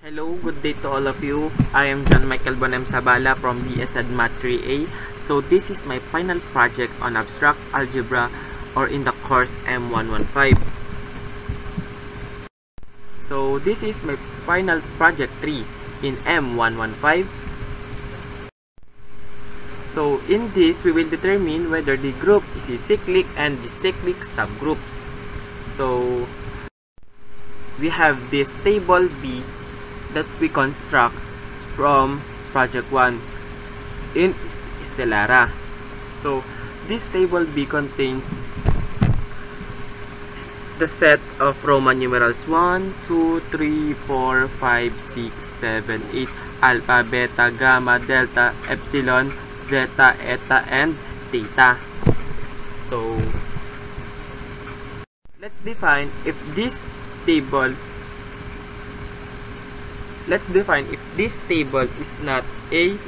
Hello, good day to all of you. I am John Michael Bonem Sabala from BSED Math 3A. So this is my final project on abstract algebra or in the course M115. So this is my final project 3 in M115. So in this, we will determine whether the group is a cyclic and the cyclic subgroups. So we have this table B that we construct from project 1 in Stellara. So this table B contains the set of Roman numerals 1, 2, 3, 4, 5, 6, 7, 8, alpha, beta, gamma, delta, epsilon, zeta, eta, and theta. So let's define if this table is not a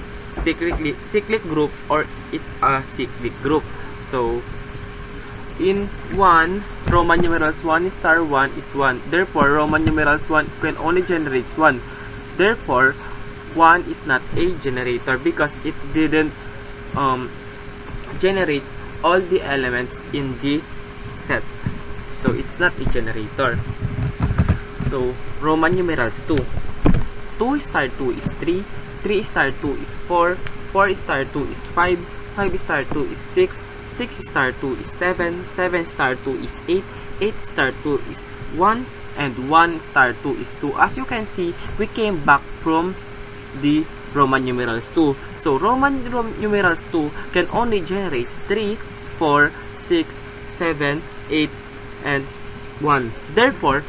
cyclic group or it's a cyclic group. So in 1, Roman numerals 1 star 1 is 1. Therefore, Roman numerals 1 can only generate 1. Therefore, 1 is not a generator because it didn't generate all the elements in the set. So it's not a generator. So Roman numerals 2. 2 star 2 is 3, 3 star 2 is 4, 4 star 2 is 5, 5 star 2 is 6, 6 star 2 is 7, 7 star 2 is 8, 8 star 2 is 1, and 1 star 2 is 2. As you can see, we came back from the Roman numerals 2. So Roman numerals 2 can only generate 3, 4, 6, 7, 8, and 1. Therefore,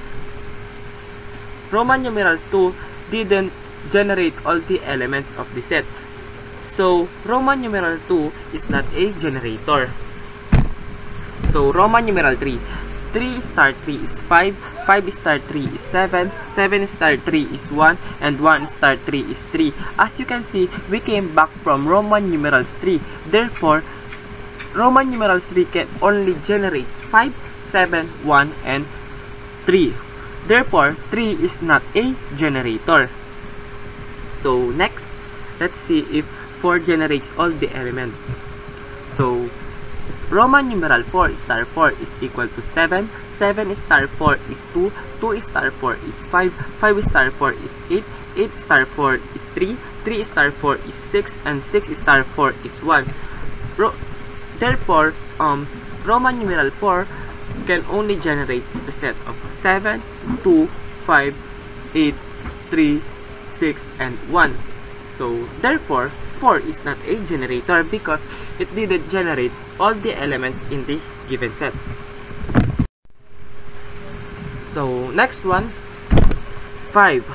Roman numerals 2 didn't generate all the elements of the set. So Roman numeral 2 is not a generator. So Roman numeral 3. 3 star 3 is 5, 5 star 3 is 7, 7 star 3 is 1, and 1 star 3 is 3. As you can see, we came back from Roman numerals 3. Therefore, Roman numerals 3 can only generate 5, 7, 1, and 3. Therefore, 3 is not a generator. So next, let's see if 4 generates all the elements. So Roman numeral 4 star 4 is equal to 7, 7 star 4 is 2, 2 star 4 is 5, 5 star 4 is 8, 8 star 4 is 3, 3 star 4 is 6, and 6 star 4 is 1. Therefore, Roman numeral 4 can only generate a set of 7, 2, 5, 8, 3, 6, and 1. So therefore, 4 is not a generator because it didn't generate all the elements in the given set. So next one, 5.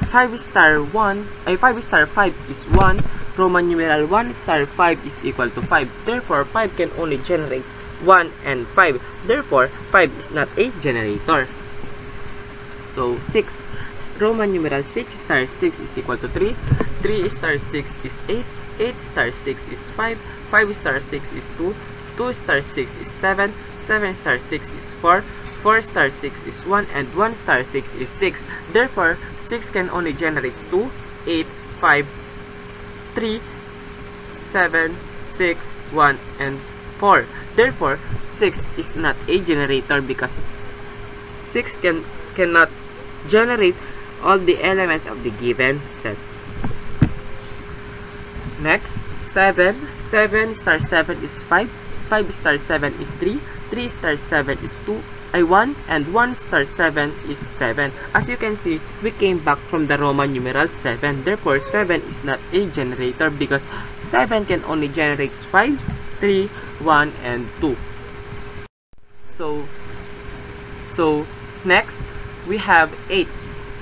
5 star 5 is 1. Roman numeral 1 star 5 is equal to 5. Therefore, 5 can only generate 1 and 5. Therefore, 5 is not a generator. So 6. Roman numeral 6 star 6 is equal to 3. 3 star 6 is 8. 8 star 6 is 5. 5 star 6 is 2. 2 star 6 is 7. 7 star 6 is 4. 4 star 6 is 1. And 1 star 6 is 6. Therefore, 6 can only generate 2, 8, 5, 3, 7, 6, 1, and 4. Therefore, 6 is not a generator because 6 cannot generate all the elements of the given set. Next, 7. 7 star 7 is 5. 5 star 7 is 3. 3 star 7 is 1, and 1 star 7 is 7. As you can see, we came back from the Roman numeral 7. Therefore, 7 is not a generator because 7 can only generate 5, 3, 1, and 2. So next, we have 8.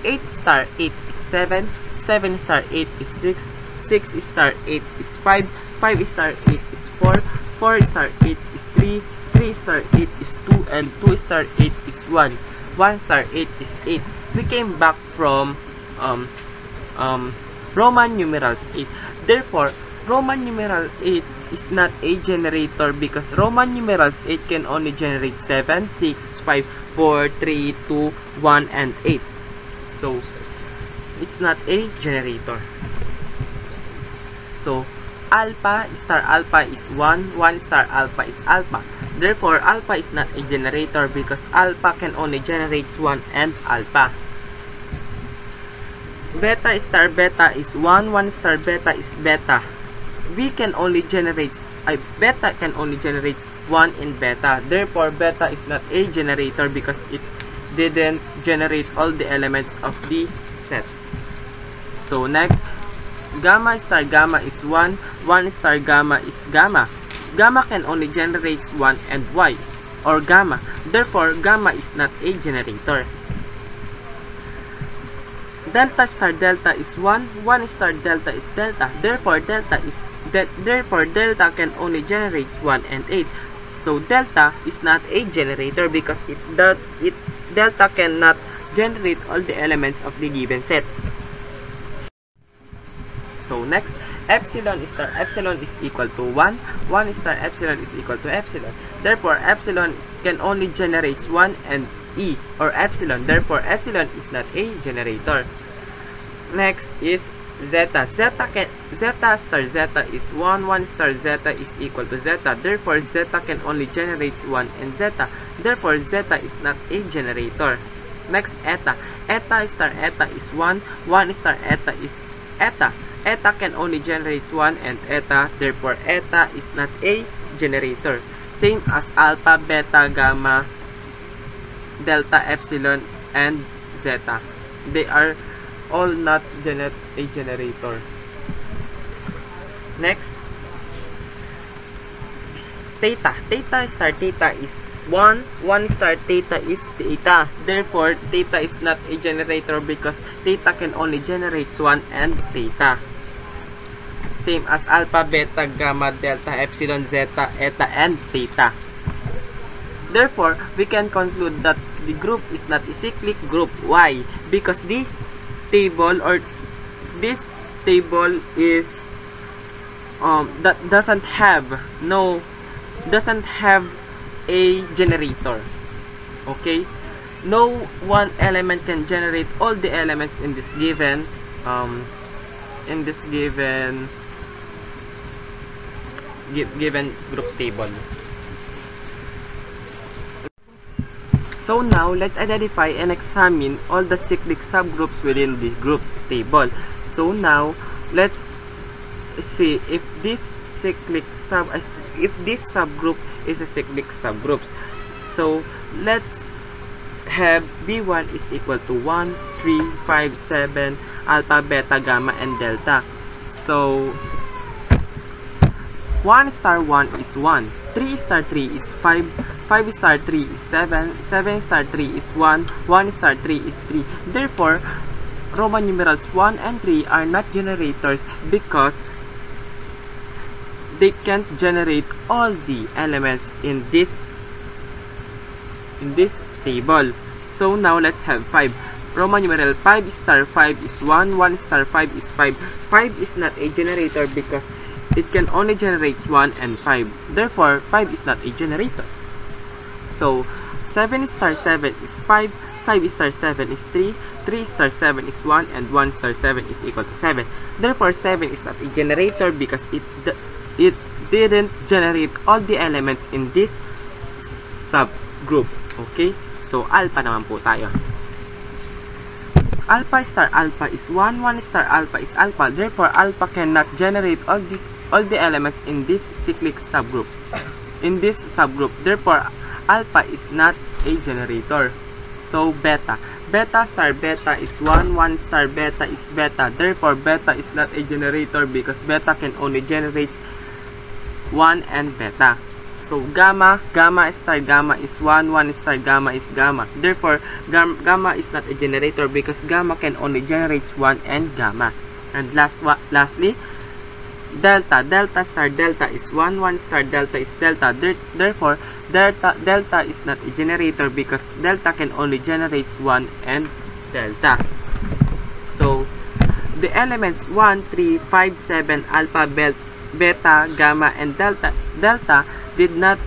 8 star 8 is 7. 7 star 8 is 6. 6 star 8 is 5. 5 star 8 is 4. 4 star 8 is 3. 3 star 8 is 2, and 2 star 8 is 1. 1 star 8 is 8. We came back from Roman numerals 8. Therefore, Roman numeral 8 is not a generator because Roman numerals 8 can only generate 7, 6, 5, 4, 3, 2, 1, and 8. So it's not a generator. So alpha star alpha is 1, 1 star alpha is alpha. Therefore, alpha is not a generator because alpha can only generate 1 and alpha. Beta star beta is 1, 1 star beta is beta. Beta can only generate 1 in beta. Therefore, beta is not a generator because it didn't generate all the elements of the set. So next, gamma star gamma is 1, 1 star gamma is gamma. Gamma can only generate 1 and y, or gamma. Therefore, gamma is not a generator. Delta star delta is 1, 1 star delta is delta. Therefore, delta can only generate 1 and 8. So delta is not a generator because delta cannot generate all the elements of the given set. So next, epsilon star epsilon is equal to 1, 1 star epsilon is equal to epsilon. Therefore, epsilon can only generate 1 and e, or epsilon. Therefore, epsilon is not a generator. Next is zeta. Zeta star zeta is 1, 1 star zeta is equal to zeta. Therefore, zeta can only generate 1 and zeta. Therefore, zeta is not a generator. Next, eta. Eta star eta is 1, 1 star eta is eta. Eta can only generate 1 and eta. Therefore, eta is not a generator. Same as alpha, beta, gamma, delta, epsilon, and zeta. They are all not a generator. Next, theta. Theta star theta is 1, 1 star theta is theta. Therefore, theta is not a generator because theta can only generate 1 and theta. Same as alpha, beta, gamma, delta, epsilon, zeta, eta, and theta. Therefore, we can conclude that the group is not a cyclic group. Why? Because this table is that doesn't have a generator. Okay, no one element can generate all the elements in this given given group table. So now, let's identify and examine all the cyclic subgroups within the group table. So now, let's see if this subgroup is a cyclic subgroup. So let's have B1 is equal to 1, 3, 5, 7, alpha, beta, gamma, and delta. So 1 star 1 is 1, 3 star 3 is 5, 5 star 3 is 7, 7 star 3 is 1, 1 star 3 is 3. Therefore, Roman numerals 1 and 3 are not generators because they can't generate all the elements in this table. So now let's have 5. Roman numeral 5 star 5 is 1, 1 star 5 is 5. 5 is not a generator because it can only generate 1 and 5. Therefore, 5 is not a generator. So 7 star 7 is 5, 5 star 7 is 3, 3 star 7 is 1, and 1 star 7 is equal to 7. Therefore, 7 is not a generator because it didn't generate all the elements in this subgroup. Okay? So, alpha naman po tayo. Alpha star alpha is 1, 1 star alpha is alpha. Therefore, alpha cannot generate all the elements in this cyclic subgroup. Therefore, alpha is not a generator. So, beta. Beta star beta is 1, 1 star beta is beta. Therefore, beta is not a generator because beta can only generate 1 and beta. So, gamma star gamma is 1, 1 star gamma is gamma. Therefore, gamma is not a generator because gamma can only generate 1 and gamma. And lastly, delta. Delta star delta is 1, 1 star delta is delta. Therefore, delta is not a generator because delta can only generate 1 and delta. So, the elements 1, 3, 5, 7, alpha, beta, gamma, and delta did not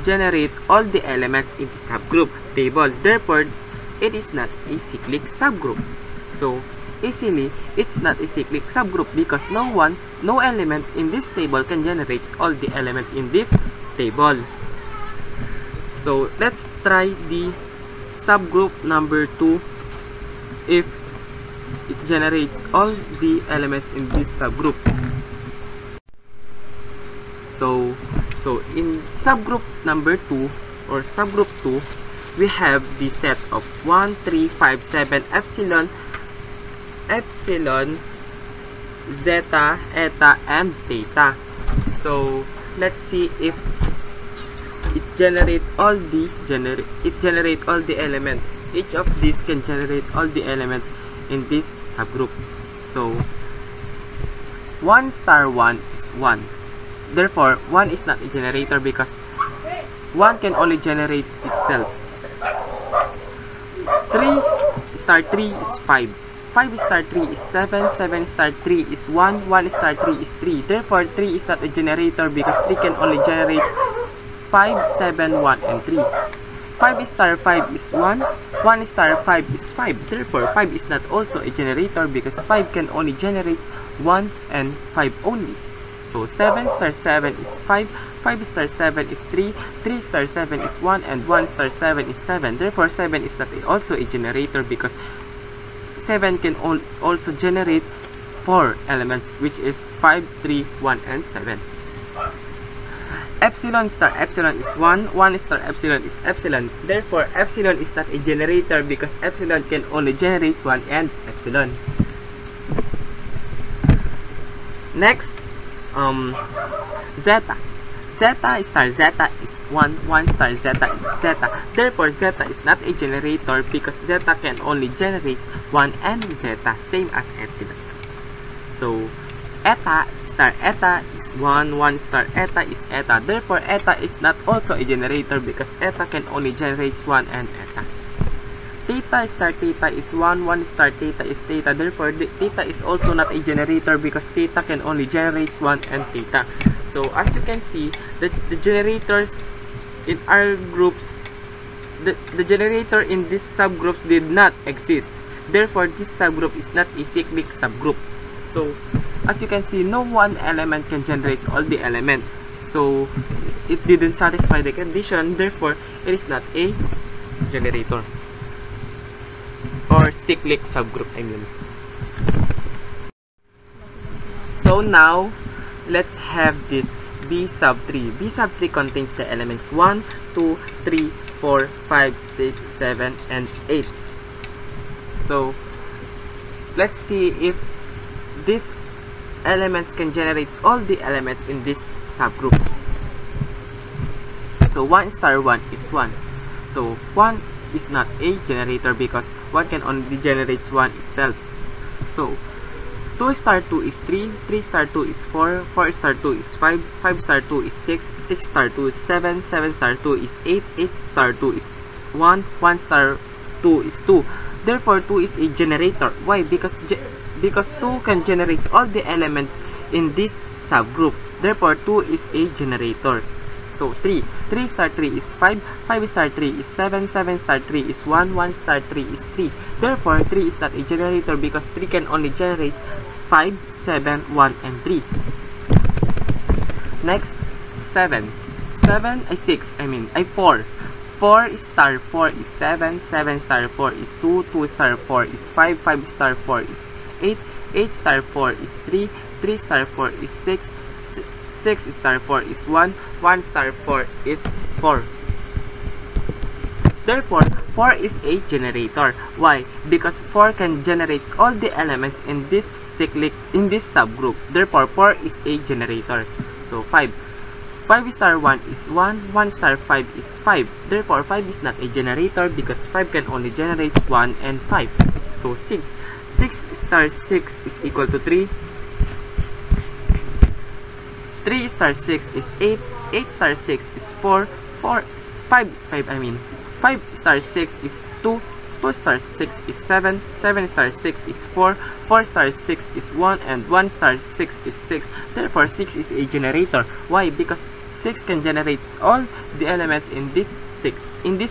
generate all the elements in the subgroup table. Therefore, it is not a cyclic subgroup. So easily, it's not a cyclic subgroup because no element in this table can generate all the elements in this table. So let's try the subgroup number 2 if it generates all the elements in this subgroup. So in subgroup number 2 or subgroup 2, we have the set of 1, 3, 5, 7, epsilon, zeta, eta, and theta. So let's see if it generate all the elements. Each of these can generate all the elements in this subgroup. So 1 star 1 is 1. Therefore 1 is not a generator because 1 can only generate itself. 3 star 3 is 5. 5 star 3 is 7. 7 star 3 is 1. 1 star 3 is 3. Therefore 3 is not a generator because 3 can only generate 5, 7, 1, and 3. 5 star 5 is 1. 1 star 5 is 5. Therefore 5 is not also a generator because 5 can only generate 1 and 5 only. So 7 star 7 is 5. 5 star 7 is 3. 3 star 7 is 1, and 1 star 7 is 7. Therefore 7 is not also a generator because 7 can also generate 4 elements, which is 5, 3, 1, and 7. Epsilon star epsilon is 1. 1 star epsilon is epsilon. Therefore epsilon is not a generator because epsilon can only generate 1 and epsilon. Next, zeta. Zeta star zeta is 1. 1 star zeta is zeta. Therefore zeta is not a generator because zeta can only generate 1 and zeta, same as epsilon. So eta star eta is 1. 1 star eta is eta. Therefore eta is not also a generator because eta can only generate 1 and eta. Theta star theta is 1. 1 star theta is theta. Therefore theta is also not a generator because theta can only generate 1 and theta. So as you can see, the generators in our groups, the generator in these subgroups did not exist. Therefore this subgroup is not a cyclic subgroup. So as you can see, no one element can generate all the elements. So it didn't satisfy the condition. Therefore it is not a generator or cyclic subgroup, I mean. So now let's have this B sub 3. B sub 3 contains the elements 1, 2, 3, 4, 5, 6, 7, and 8. So let's see if these elements can generate all the elements in this subgroup. So 1 star 1 is 1. So 1 is not a generator because 1 can only generate 1 itself. So 2 star 2 is 3. 3 star 2 is 4. 4 star 2 is 5. 5 star 2 is 6. 6 star 2 is 7. 7 star 2 is 8. 8 star 2 is 1. 1 star 2 is 2. Therefore 2 is a generator. Why? Because 2 can generate all the elements in this subgroup. Therefore 2 is a generator. So 3 star 3 is 5. 5 star 3 is 7. 7 star 3 is 1. 1 star 3 is 3. Therefore 3 is not a generator because 3 can only generate 5, 7, 1, and 3. Next, 7. 4. 4 star 4 is 7. 7 star 4 is 2. 2 star 4 is 5. 5 star 4 is 8. 8 star 4 is 3. 3 star 4 is 6. 6 star 4 is 1. 1 star 4 is 4. Therefore 4 is a generator. Why? Because 4 can generate all the elements in this subgroup. Therefore 4 is a generator. So 5 star 1 is 1. 1 star 5 is 5. Therefore 5 is not a generator because 5 can only generate 1 and 5. So 6 star 6 is equal to 3. 3 star 6 is 8. 8 star 6 is 4. 5 star 6 is 2. 2 star 6 is 7. 7 star 6 is 4. 4 star 6 is 1. And 1 star 6 is 6. Therefore 6 is a generator. Why? Because 6 can generate all the elements in this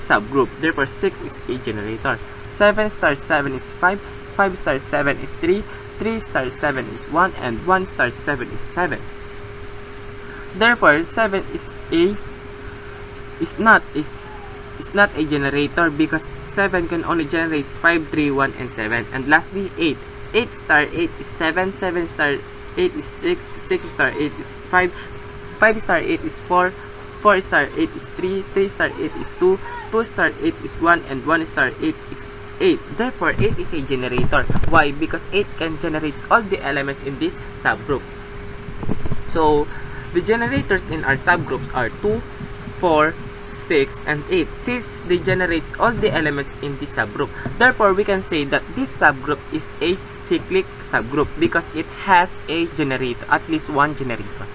subgroup. Therefore 6 is a generator. 7 star 7 is 5. 5 star 7 is 3, 3 star 7 is 1, and 1 star 7 is 7. Therefore, 7 is not a generator because 7 can only generate 5, 3, 1, and 7. And lastly, 8. 8 star 8 is 7, 7 star 8 is 6, 6 star 8 is 5, 5 star 8 is 4, 4 star 8 is 3, 3 star 8 is 2, 2 star 8 is 1, and 1 star 8 is 8. Therefore, 8 is a generator. Why? Because 8 can generate all the elements in this subgroup. So, the generators in our subgroups are 2, 4, 6, and 8, since they generates all the elements in this subgroup. Therefore, we can say that this subgroup is a cyclic subgroup because it has a generator, at least one generator.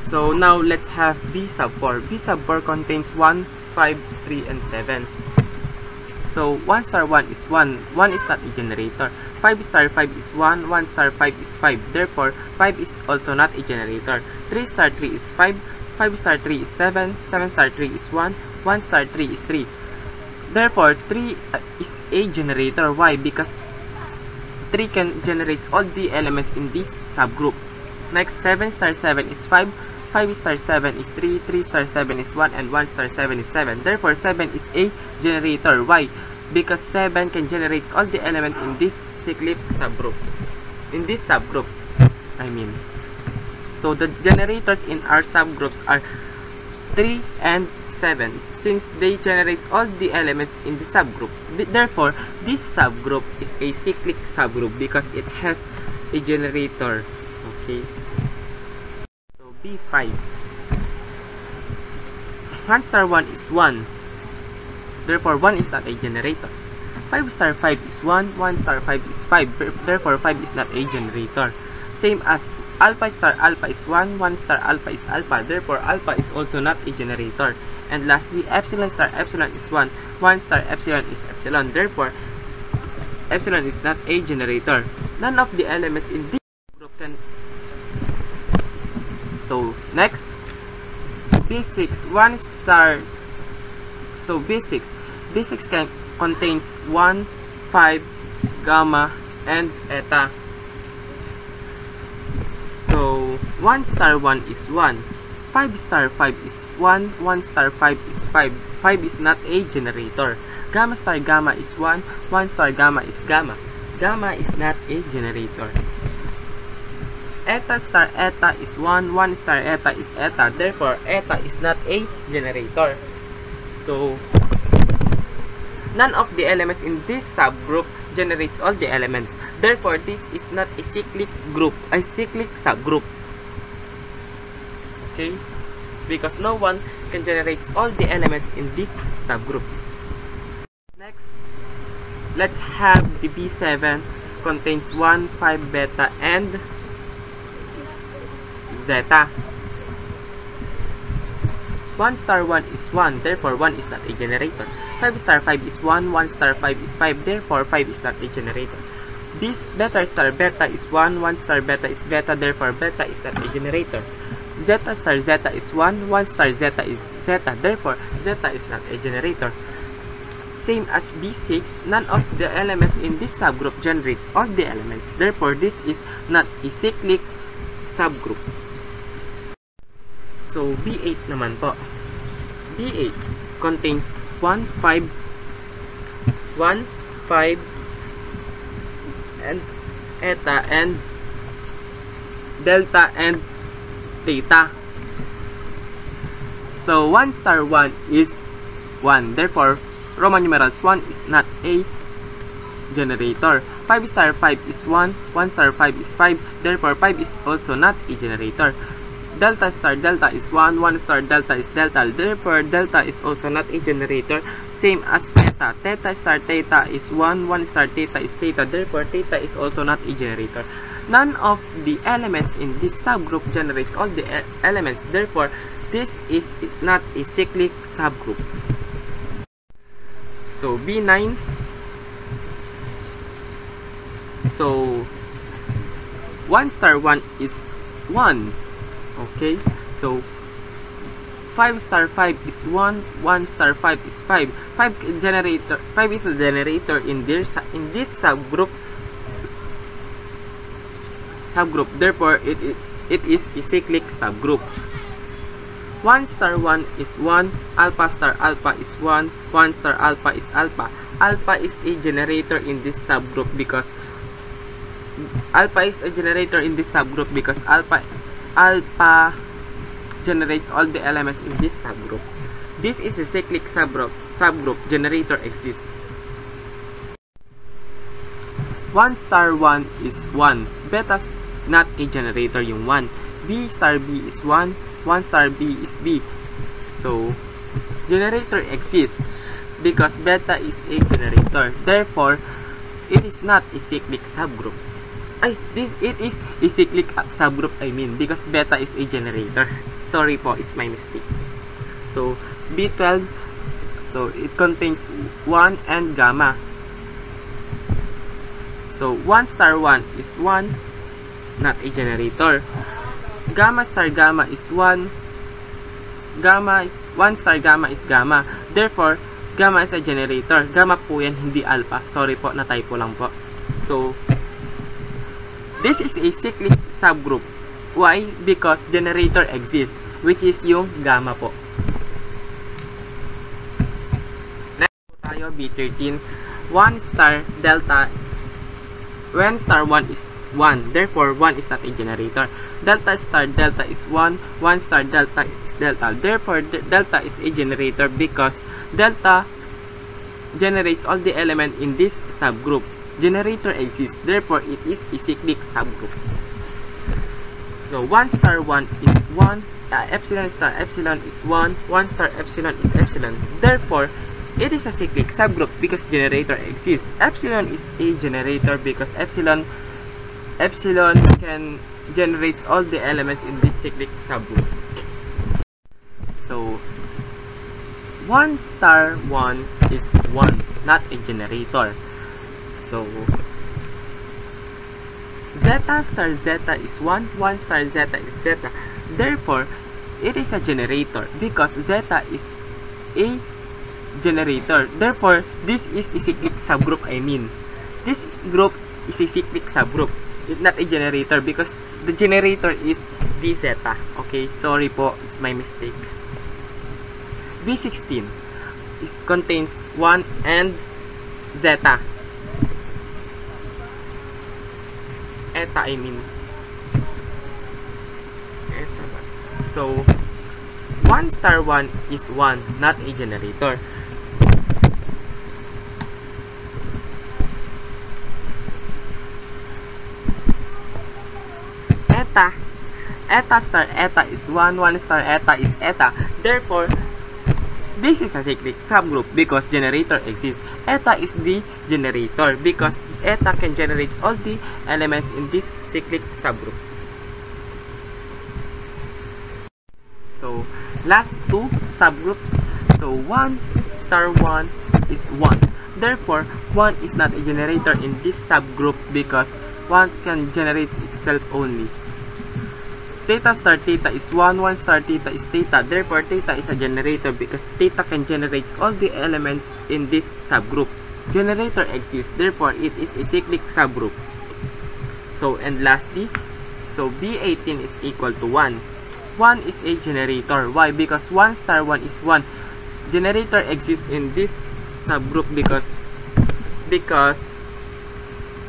So now let's have B sub 4. B sub 4 contains 1, 5, 3, and 7. So 1 star 1 is 1. 1 is not a generator. 5 star 5 is 1. 1 star 5 is 5. Therefore, 5 is also not a generator. 3 star 3 is 5. 5 star 3 is 7. 7 star 3 is 1. 1 star 3 is 3. Therefore, 3 is a generator. Why? Because 3 can generate all the elements in this subgroup. Next, 7 star 7 is 5. 5 star 7 is 3, 3 star 7 is 1, and 1 star 7 is 7. Therefore, 7 is a generator. Why? Because 7 can generate all the elements in this cyclic subgroup. In this subgroup, I mean. So, the generators in our subgroups are 3 and 7, since they generate all the elements in the subgroup. Therefore, this subgroup is a cyclic subgroup because it has a generator. Okay. B5. 1 star 1 is 1. Therefore, 1 is not a generator. 5 star 5 is 1. 1 star 5 is 5. Therefore, 5 is not a generator. Same as alpha star alpha is 1. 1 star alpha is alpha. Therefore, alpha is also not a generator. And lastly, epsilon star epsilon is 1. 1 star epsilon is epsilon. Therefore, epsilon is not a generator. None of the elements in this group can. So next, B6 1 star. So B6 contains 1, 5, gamma, and eta. So 1 star 1 is 1. 5 star 5 is 1. 1 star 5 is 5. 5 is not a generator. Gamma star gamma is 1. 1 star gamma is gamma. Gamma is not a generator. Eta star eta is 1. 1 star eta is eta. Therefore, eta is not a generator. So, none of the elements in this subgroup generates all the elements. Therefore, this is not a cyclic group, a cyclic subgroup. Okay? Because no one can generate all the elements in this subgroup. Next, let's have the B7 contains 1, 5, beta, and zeta. 1 star 1 is 1, therefore 1 is not a generator. 5 star 5 is 1, 1 star 5 is 5, therefore 5 is not a generator. This beta star beta is 1, 1 star beta is beta, therefore beta is not a generator. Zeta star zeta is 1, 1 star zeta is zeta, therefore zeta is not a generator. Same as B6, none of the elements in this subgroup generates all the elements, therefore this is not a cyclic subgroup. So, B8 naman po. B8 contains 1, 5, 1, 5, and eta, and delta, and theta. So, 1 star 1 is 1. Therefore, Roman numerals 1 is not a generator. 5 star 5 is 1. 1 star 5 is 5. Therefore, 5 is also not a generator. Delta star delta is 1, 1 star delta is delta, therefore delta is also not a generator. Same as theta. Theta star theta is 1, 1 star theta is theta, therefore theta is also not a generator. None of the elements in this subgroup generates all the elements, therefore this is not a cyclic subgroup. So B9. So 1 star 1 is 1. Okay, so 5 star 5 is 1, 1 star 5 is 5. 5 is a generator in this subgroup. Therefore it is a cyclic subgroup. 1 star 1 is 1, alpha star alpha is 1, 1 star alpha is alpha. Alpha is a generator in this subgroup because alpha generates all the elements in this subgroup. This is a cyclic subgroup. Generator exists. 1 star 1 is 1. Beta not a generator yung 1. B star B is 1. 1 star B is B. So, generator exists because beta is a generator. Therefore, it is not a cyclic subgroup. It is a cyclic subgroup, because beta is a generator. Sorry po, it's my mistake. So, B12, so it contains 1 and gamma. So, 1 star 1 is 1, not a generator. Gamma star gamma is 1. 1 star gamma is gamma. Therefore, gamma is a generator. Gamma po yan, hindi alpha. Sorry po, na-typo lang po. So, this is a cyclic subgroup. Why? Because generator exists, which is yung gamma po. Next po tayo, B13. 1 star delta. When star 1 is 1, therefore 1 is not a generator. Delta star delta is 1, 1 star delta is delta. Therefore, delta is a generator because delta generates all the elements in this subgroup. Generator exists, therefore it is a cyclic subgroup. So 1 star 1 is 1, epsilon star epsilon is 1, 1 star epsilon is epsilon. Therefore, it is a cyclic subgroup because generator exists. Epsilon is a generator because epsilon can generates all the elements in this cyclic subgroup. So 1 star 1 is 1, not a generator. So zeta star zeta is 1, 1 star zeta is zeta. Therefore, it is a generator because zeta is a generator. Therefore, this is a cyclic subgroup. This group is a cyclic subgroup. It's not a generator because the generator is d zeta. Okay, sorry po, it's my mistake. B16 contains 1 and zeta. Eta, Eta ba? So, 1 star 1 is 1, not a generator. Eta star eta is 1, 1 star eta is eta. Therefore, this is a cyclic subgroup because generator exists. Eta is the generator because eta can generate all the elements in this cyclic subgroup. So, last two subgroups. So, 1 star 1 is 1. Therefore, 1 is not a generator in this subgroup because 1 can generate itself only. Theta star theta is 1, 1 star theta is theta. Therefore, theta is a generator because theta can generate all the elements in this subgroup. Generator exists, therefore it is a cyclic subgroup. So, and lastly, so B18 is equal to 1. 1 is a generator. Why? Because 1 star 1 is 1. Generator exists in this subgroup because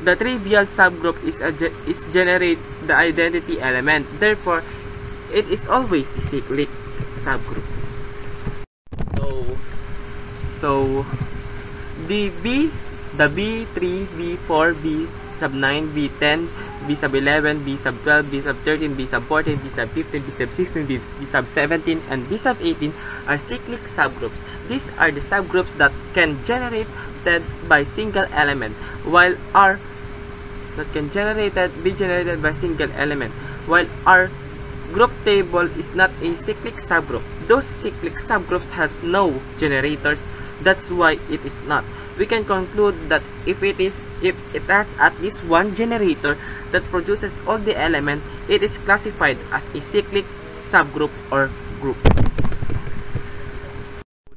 the trivial subgroup is generate the identity element. Therefore, it is always a cyclic subgroup. So the B3, B4, B sub 9, B10, B sub 11, B sub 12, B sub 13, B sub 14, B sub 15, B sub 16, B sub 17, and B sub 18 are cyclic subgroups. These are the subgroups that can generated by single element, while R that can be generated by single element, while our group table is not a cyclic subgroup. Those cyclic subgroups has no generators. That's why it is not. We can conclude that if it has at least one generator that produces all the elements, it is classified as a cyclic subgroup or group.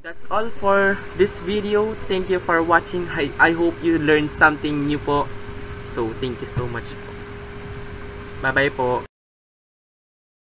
That's all for this video. Thank you for watching. I hope you learned something new po. So, thank you so much po. Bye-bye po.